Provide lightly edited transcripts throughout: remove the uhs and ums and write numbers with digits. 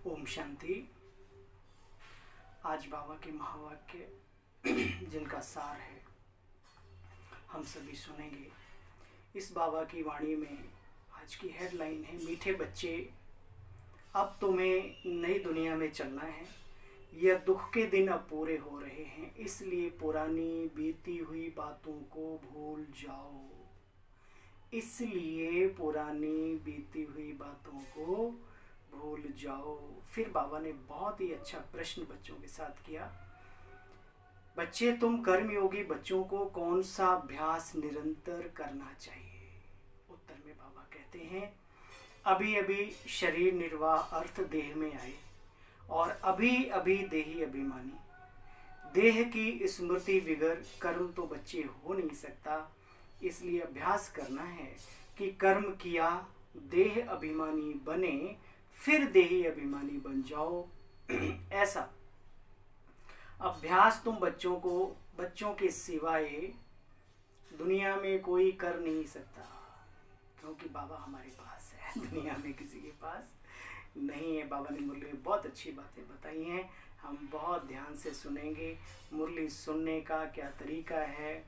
ओम शांति। आज बाबा के महावाक्य जिनका सार है हम सभी सुनेंगे। इस बाबा की वाणी में आज की हेडलाइन है, मीठे बच्चे अब तुम्हें नई दुनिया में चलना है। यह दुख के दिन अब पूरे हो रहे हैं, इसलिए पुरानी बीती हुई बातों को भूल जाओ। इसलिए पुरानी बीती हुई बातों को भूल जाओ। फिर बाबा ने बहुत ही अच्छा प्रश्न बच्चों के साथ किया। बच्चे, तुम कर्मयोगी बच्चों को कौन सा अभ्यास निरंतर करना चाहिए? उत्तर में बाबा कहते हैं, अभी अभी शरीर निर्वाह अर्थ देह में आए और अभी अभी देही अभिमानी। देह की स्मृति विगर कर्म तो बच्चे हो नहीं सकता, इसलिए अभ्यास करना है कि कर्म किया, देह अभिमानी बने, फिर देही अभिमानी बन जाओ। ऐसा अभ्यास तुम बच्चों के सिवाय दुनिया में कोई कर नहीं सकता, क्योंकि बाबा हमारे पास है, दुनिया में किसी के पास नहीं है। बाबा ने मुरली में बहुत अच्छी बातें बताई हैं, हम बहुत ध्यान से सुनेंगे। मुरली सुनने का क्या तरीका है,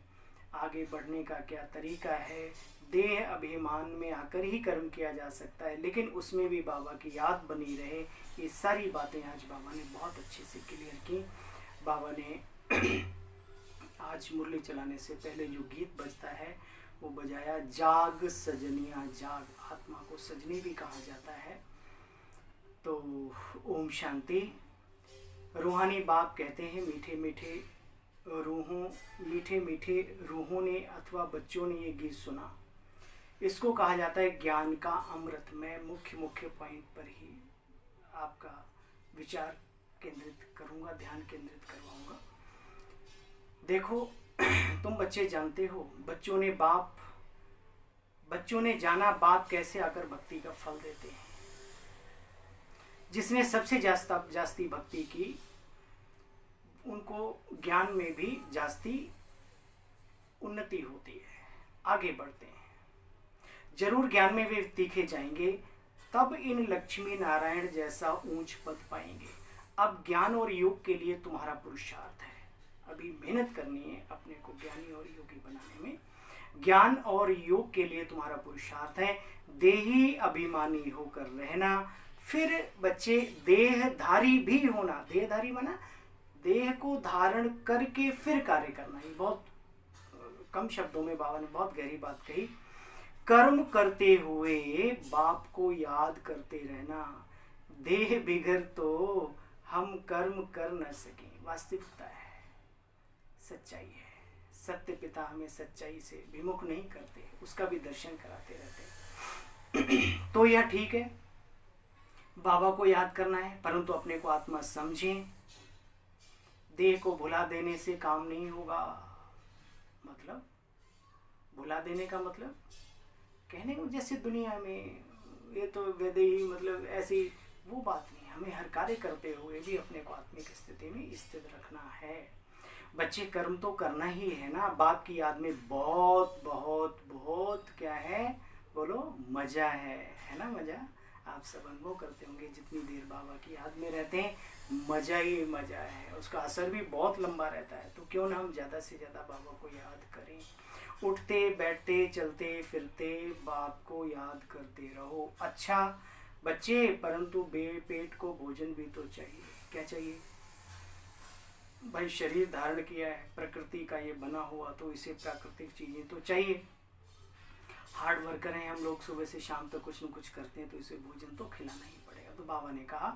आगे बढ़ने का क्या तरीका है। देह अभिमान में आकर ही कर्म किया जा सकता है, लेकिन उसमें भी बाबा की याद बनी रहे। ये सारी बातें आज बाबा ने बहुत अच्छे से क्लियर की। बाबा ने आज मुरली चलाने से पहले जो गीत बजता है वो बजाया, जाग सजनिया जाग। आत्मा को सजनी भी कहा जाता है। तो ओम शांति। रूहानी बाप कहते हैं, मीठे मीठे रूहों ने अथवा बच्चों ने ये गीत सुना। इसको कहा जाता है ज्ञान का अमृत। मैं मुख्य पॉइंट पर ही आपका विचार केंद्रित करूंगा, ध्यान केंद्रित करवाऊंगा। देखो, तुम बच्चे जानते हो, बच्चों ने जाना बाप कैसे आकर भक्ति का फल देते हैं। जिसने सबसे जास्ती भक्ति की, उनको ज्ञान में भी जास्ती उन्नति होती है, आगे बढ़ते हैं। जरूर ज्ञान में वे तीखे जाएंगे, तब इन लक्ष्मी नारायण जैसा ऊंच पद पाएंगे। अब ज्ञान और योग के लिए तुम्हारा पुरुषार्थ है, अभी मेहनत करनी है अपने को ज्ञानी और योगी बनाने में। ज्ञान और योग के लिए तुम्हारा पुरुषार्थ है, देही अभिमानी होकर रहना। फिर बच्चे देहधारी भी होना। देहधारी बना, देह को धारण करके फिर कार्य करना। ये बहुत कम शब्दों में बाबा ने बहुत गहरी बात कही। कर्म करते हुए बाप को याद करते रहना। देह बिगड़ तो हम कर्म कर न सकें। वास्तविकता है, सच्चाई है। सत्य पिता हमें सच्चाई से विमुख नहीं करते, उसका भी दर्शन कराते रहते। तो यह ठीक है, बाबा को याद करना है, परंतु अपने को आत्मा समझें। देह को भुला देने से काम नहीं होगा। मतलब भुला देने का मतलब कहने को जैसे दुनिया में ये तो वैदेही, मतलब ऐसी वो बात नहीं। हमें हर कार्य करते हुए भी अपने को आत्मिक स्थिति में स्थित रखना है। बच्चे, कर्म तो करना ही है ना। बाप की याद में बहुत बहुत बहुत क्या है, बोलो, मजा है ना। मजा आप सब अनुभव करते होंगे, जितनी देर बाबा की याद में रहते हैं मजा ही मजा है। उसका असर भी बहुत लंबा रहता है। तो क्यों ना हम ज़्यादा से ज़्यादा बाबा को याद करें। उठते बैठते चलते फिरते बाप को याद करते रहो। अच्छा बच्चे, परंतु पेट को भोजन भी तो चाहिए। क्या चाहिए भाई? शरीर धारण किया है, प्रकृति का ये बना हुआ, तो इसे प्राकृतिक चीज़ें तो चाहिए। हार्ड वर्कर हैं हम लोग, सुबह से शाम तक कुछ न कुछ करते हैं, तो इसे भोजन तो खिलाना ही पड़ेगा। तो बाबा ने कहा,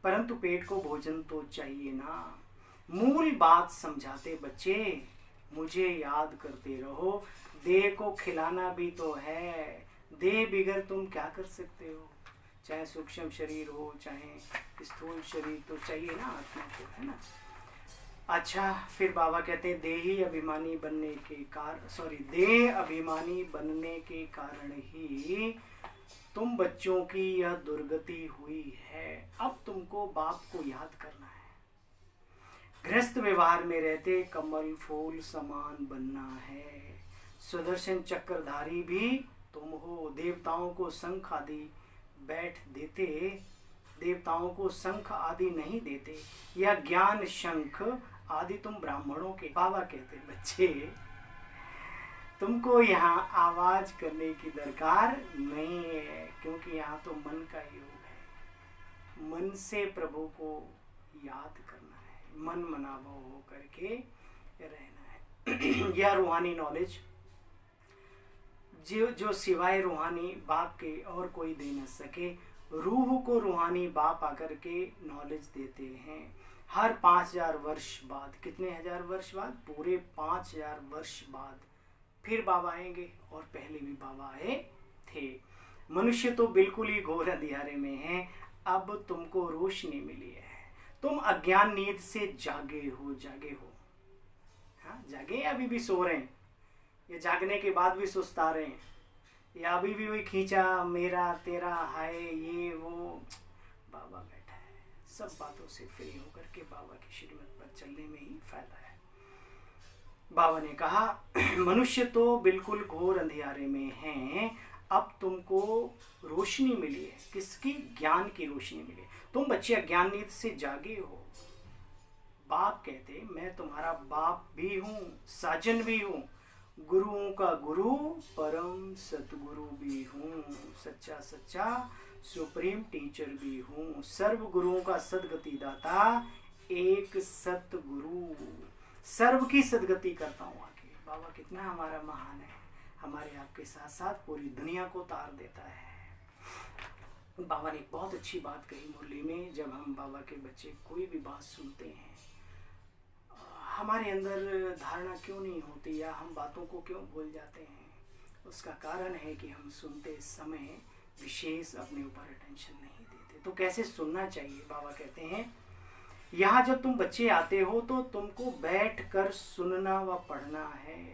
परंतु पेट को भोजन तो चाहिए ना। मूल बात समझाते बच्चे, मुझे याद करते रहो। देह को खिलाना भी तो है। देह बिगड़ तुम क्या कर सकते हो? चाहे सूक्ष्म शरीर हो, चाहे स्थूल शरीर, तो चाहिए ना आत्मा को, है ना। अच्छा, फिर बाबा कहते हैं, देह अभिमानी बनने के कारण ही तुम बच्चों की यह दुर्गति हुई है। अब तुमको बाप को याद करना है। गृहस्थ व्यवहार में रहते कमल फूल समान बनना है। सुदर्शन चक्रधारी भी तुम हो। देवताओं को शंख आदि बैठ देते देवताओं को शंख आदि नहीं देते, या ज्ञान शंख आदि तुम ब्राह्मणों के। बाबा कहते बच्चे तुमको यहाँ आवाज करने की दरकार नहीं है, क्योंकि यहाँ तो मन का योग है। मन से प्रभु को याद करना है, मन मनाभाव हो करके रहना है। यह रूहानी नॉलेज जो सिवाय रूहानी बाप के और कोई दे न सके। रूह को रूहानी बाप आकर के नॉलेज देते हैं। हर 5000 वर्ष बाद, कितने हजार वर्ष बाद? पूरे 5000 वर्ष बाद फिर बाबा आएंगे, और पहले भी बाबा आए थे। मनुष्य तो बिल्कुल ही घोर अंधियारे में है, अब तुमको रोशनी मिली है। तुम अज्ञान नींद से जागे हो। हाँ, जागे या अभी भी सो रहे हैं, या जागने के बाद भी सुस्ता रहे हैं, या अभी भी वही खींचा मेरा तेरा हाय ये वो। बाबा बैठा है, सब बातों से फ्री होकर के बाबा की श्रीमत पर चलने में ही फायदा है। बाबा ने कहा मनुष्य तो बिल्कुल घोर अंधियारे में हैं, अब तुमको रोशनी मिली है। किसकी? ज्ञान की रोशनी मिली। तुम बच्चे अज्ञान नींद से जागे हो। बाप कहते मैं तुम्हारा बाप भी हूँ, साजन भी हूँ, गुरुओं का गुरु, परम सतगुरु भी हूँ, सच्चा सच्चा सुप्रीम टीचर भी हूँ, सर्व गुरुओं का सदगति दाता, एक सतगुरु, सर्व की सदगति करता हूँ आके। बाबा कितना हमारा महान है, हमारे आपके साथ साथ पूरी दुनिया को तार देता है। बाबा ने एक बहुत अच्छी बात कही मुरली में। जब हम बाबा के बच्चे कोई भी बात सुनते हैं, हमारे अंदर धारणा क्यों नहीं होती, या हम बातों को क्यों भूल जाते हैं? उसका कारण है कि हम सुनते समय विशेष अपने ऊपर अटेंशन नहीं देते। तो कैसे सुनना चाहिए? बाबा कहते हैं यहाँ जब तुम बच्चे आते हो तो तुमको बैठ कर सुनना व पढ़ना है।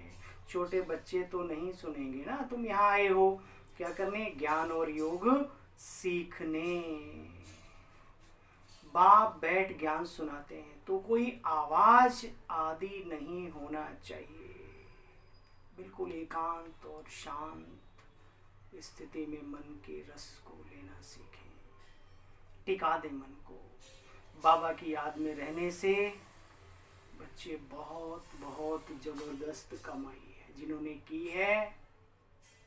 छोटे बच्चे तो नहीं सुनेंगे ना। तुम यहाँ आए हो क्या करने? ज्ञान और योग सीखने। बाप बैठ ज्ञान सुनाते हैं तो कोई आवाज आदि नहीं होना चाहिए। बिल्कुल एकांत और शांत स्थिति में मन के रस को लेना सीखें। टिका दे मन को। बाबा की याद में रहने से बच्चे बहुत बहुत जबरदस्त कमाई है जिन्होंने की है,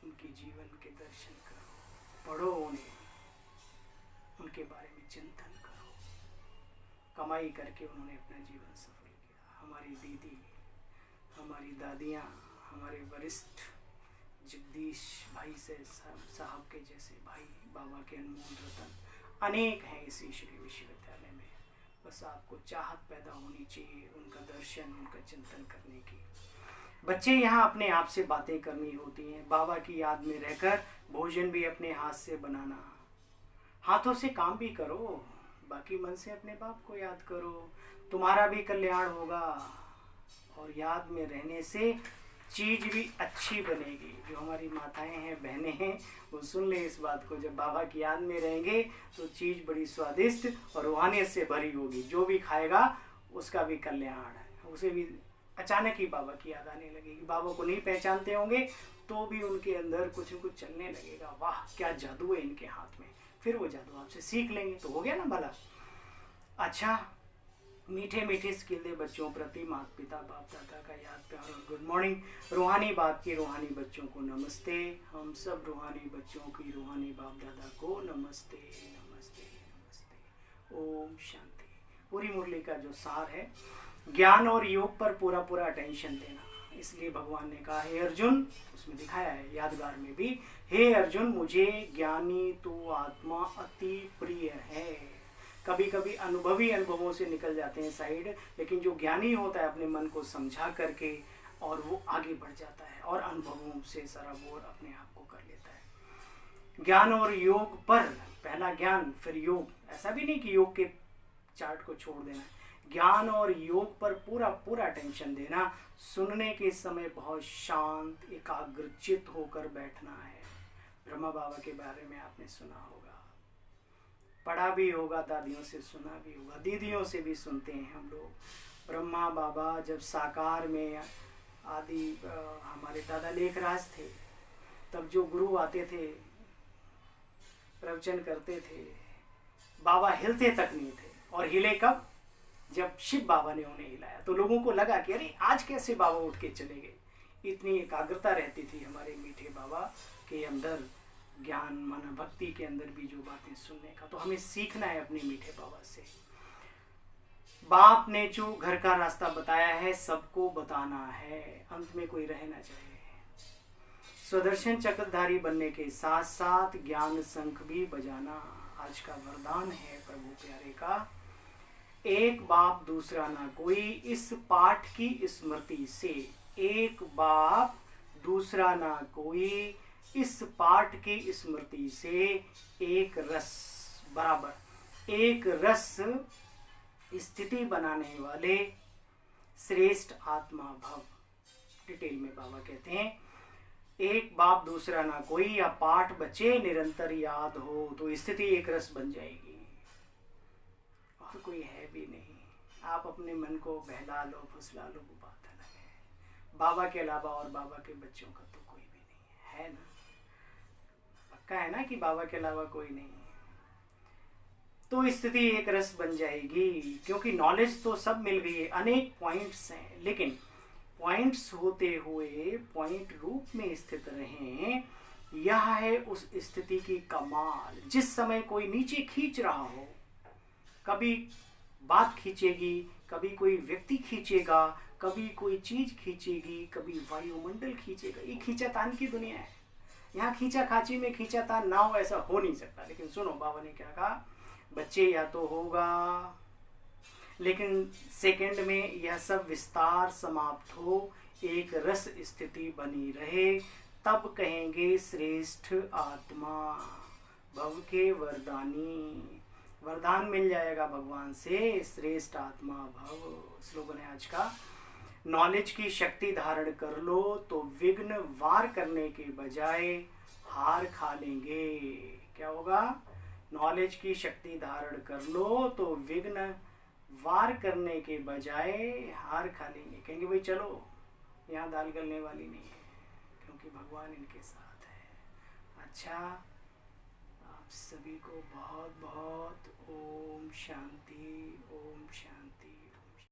उनके जीवन के दर्शन करो, पढ़ो उन्हें, उनके बारे में चिंतन करो। कमाई करके उन्होंने अपना जीवन सफल किया। हमारी दीदी, हमारी दादियाँ, हमारे वरिष्ठ जगदीश भाई से साहब के जैसे भाई, बाबा के अनमोल रतन अनेक हैं इसी श्री विश्वविद्यालय में। बस आपको चाहत पैदा होनी चाहिए उनका दर्शन, उनका चिंतन करने की। बच्चे यहाँ अपने आप से बातें करनी होती हैं। बाबा की याद में रहकर भोजन भी अपने हाथ से बनाना। हाथों से काम भी करो, बाकी मन से अपने बाप को याद करो, तुम्हारा भी कल्याण होगा। और याद में रहने से चीज भी अच्छी बनेगी। जो हमारी माताएं हैं, बहनें हैं, वो सुन ले इस बात को। जब बाबा की याद में रहेंगे तो चीज बड़ी स्वादिष्ट और रूहानियत से भरी होगी। जो भी खाएगा उसका भी कल्याण है, उसे भी अचानक ही बाबा की याद आने लगेगी। बाबा को नहीं पहचानते होंगे तो भी उनके अंदर कुछ न कुछ चलने लगेगा। वाह क्या जादू है इनके हाथ में। फिर वो जादू आपसे सीख लेंगे तो हो गया ना भला। अच्छा, मीठे मीठे स्किल दे बच्चों प्रति माता पिता बाप दादा का याद प्यार और गुड मॉर्निंग। रूहानी बाप के रूहानी बच्चों को नमस्ते। हम सब रूहानी बच्चों की रूहानी बाप दादा को नमस्ते नमस्ते नमस्ते। ओम शांति। पूरी मुरली का जो सार है, ज्ञान और योग पर पूरा पूरा अटेंशन देना। इसलिए भगवान ने कहा हे अर्जुन, उसमें दिखाया है यादगार में भी, हे अर्जुन मुझे ज्ञानी तो आत्मा अति प्रिय है। कभी कभी अनुभवी अनुभवों से निकल जाते हैं साइड, लेकिन जो ज्ञानी होता है अपने मन को समझा करके और वो आगे बढ़ जाता है और अनुभवों से सराबोर अपने आप को कर लेता है। ज्ञान और योग पर पहला ज्ञान फिर योग। ऐसा भी नहीं कि योग के चार्ट को छोड़ देना है। ज्ञान और योग पर पूरा पूरा अटेंशन देना। सुनने के समय बहुत शांत एकाग्रचित होकर बैठना है। ब्रह्मा बाबा के बारे में आपने सुना होगा, पढ़ा भी होगा, दादियों से सुना भी होगा, दीदियों से भी सुनते हैं हम लोग। ब्रह्मा बाबा जब साकार में आदि हमारे दादा लेखराज थे, तब जो गुरु आते थे प्रवचन करते थे, बाबा हिलते तक नहीं थे, और हिले कब? जब शिव बाबा ने उन्हें हिलाया तो लोगों को लगा कि अरे आज कैसे बाबा उठ के चले गए। इतनी एकाग्रता रहती थी हमारे मीठे बाबा के अंदर, ज्ञान माना भक्ति के अंदर भी जो बातें सुनने का। तो हमें सीखना है अपने मीठे बाबा से। बाप ने जो घर का रास्ता बताया है सबको बताना है, अंत में कोई रह ना जाए। स्वदर्शन चक्रधारी बनने के साथ साथ ज्ञान शंख भी बजाना आज का वरदान है प्रभु प्यारे का। एक बाप दूसरा ना कोई, इस पाठ की स्मृति से। एक बाप दूसरा ना कोई, इस पाठ की स्मृति से। एक रस बराबर, एक रस स्थिति बनाने वाले श्रेष्ठ आत्मा भव। डिटेल में बाबा कहते हैं एक बाप दूसरा ना कोई, या पाठ बचे निरंतर याद हो तो स्थिति एक रस बन जाएगी, और कोई है भी नहीं। आप अपने मन को बहला लो, फुसला लो, वो बात अलग है। बाबा के अलावा और बाबा के बच्चों का तो कोई भी नहीं है ना। पक्का है ना कि बाबा के अलावा कोई नहीं है। तो स्थिति एक रस बन जाएगी, क्योंकि नॉलेज तो सब मिल गई है, अनेक पॉइंट्स हैं, लेकिन पॉइंट्स होते हुए पॉइंट रूप में स्थित रहें, यह है उस स्थिति की कमाल। जिस समय कोई नीचे खींच रहा हो, कभी बात खींचेगी, कभी कोई व्यक्ति खींचेगा, कभी कोई चीज खींचेगी, कभी वायुमंडल खींचेगा। ये खींचातान की दुनिया है। यहाँ खींचा खाची में खींचातान ना हो ऐसा हो नहीं सकता। लेकिन सुनो बाबा ने क्या कहा, बच्चे या तो होगा, लेकिन सेकंड में यह सब विस्तार समाप्त हो, एक रस स्थिति बनी रहे, तब कहेंगे श्रेष्ठ आत्मा भव के वरदानी। वरदान मिल जाएगा भगवान से, श्रेष्ठ आत्मा भव। स्लोगन है आज का, नॉलेज की शक्ति धारण कर लो तो विघ्न वार करने के बजाय हार खा लेंगे। क्या होगा? नॉलेज की शक्ति धारण कर लो तो विघ्न वार करने के बजाय हार खा लेंगे। कहेंगे भाई चलो, यहाँ दाल गलने वाली नहीं है, क्योंकि भगवान इनके साथ है। अच्छा, आप सभी को बहुत बहुत ओम शांति, ओम शांति।